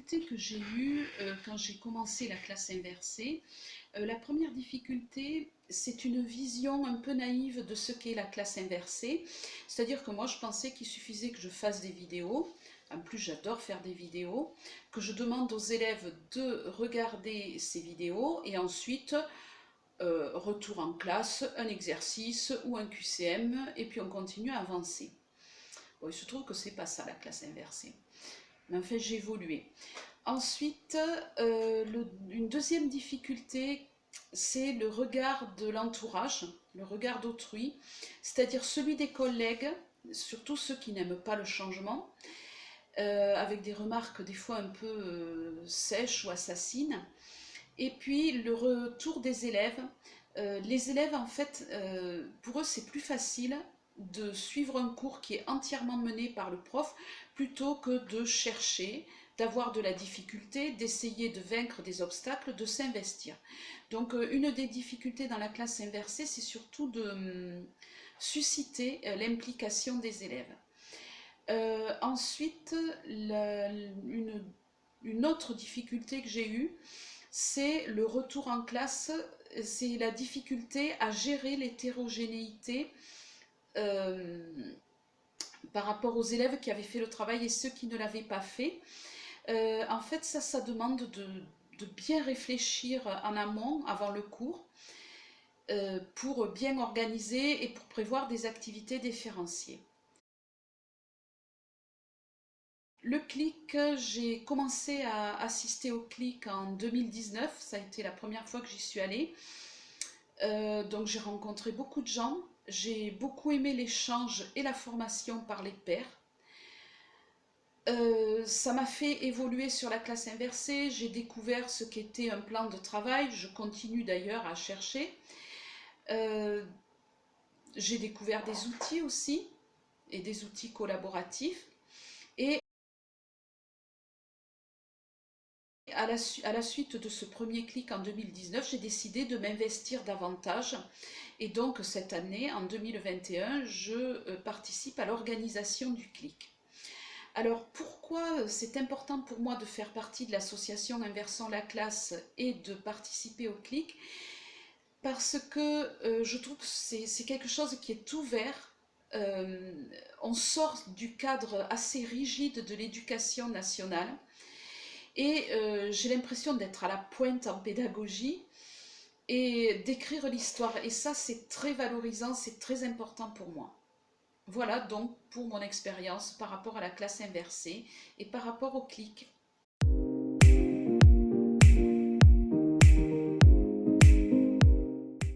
difficultés que j'ai eues quand j'ai commencé la classe inversée, la première difficulté, c'est une vision un peu naïve de ce qu'est la classe inversée. C'est-à-dire que moi, je pensais qu'il suffisait que je fasse des vidéos. En plus, j'adore faire des vidéos, que je demande aux élèves de regarder ces vidéos et ensuite, retour en classe, un exercice ou un QCM, et puis on continue à avancer. Bon, il se trouve que c'est pas ça la classe inversée. Mais en fait, j'ai évolué. Ensuite, une deuxième difficulté, c'est le regard de l'entourage, le regard d'autrui, c'est-à-dire celui des collègues, surtout ceux qui n'aiment pas le changement, avec des remarques des fois un peu sèches ou assassines. Et puis le retour des élèves. Les élèves, en fait, pour eux, c'est plus facile de suivre un cours qui est entièrement mené par le prof plutôt que de chercher, d'avoir de la difficulté, d'essayer de vaincre des obstacles, de s'investir. Donc une des difficultés dans la classe inversée, c'est surtout de susciter l'implication des élèves. Ensuite, une autre difficulté que j'ai eue, c'est le retour en classe, c'est la difficulté à gérer l'hétérogénéité par rapport aux élèves qui avaient fait le travail et ceux qui ne l'avaient pas fait. En fait, ça demande de bien réfléchir en amont, avant le cours, pour bien organiser et pour prévoir des activités différenciées. Le CLIC, j'ai commencé à assister au CLIC en 2019, ça a été la première fois que j'y suis allée. Donc j'ai rencontré beaucoup de gens, j'ai beaucoup aimé l'échange et la formation par les pairs. Ça m'a fait évoluer sur la classe inversée, j'ai découvert ce qu'était un plan de travail, je continue d'ailleurs à chercher. J'ai découvert des outils aussi, et des outils collaboratifs. Et à la suite de ce premier clic en 2019, j'ai décidé de m'investir davantage. Et donc cette année, en 2021, je participe à l'organisation du clic. Alors pourquoi c'est important pour moi de faire partie de l'association Inversons la classe et de participer au clic? Parce que je trouve que c'est quelque chose qui est ouvert. On sort du cadre assez rigide de l'éducation nationale et j'ai l'impression d'être à la pointe en pédagogie et d'écrire l'histoire. Et ça, c'est très valorisant, c'est très important pour moi. Voilà donc pour mon expérience par rapport à la classe inversée et par rapport au clic.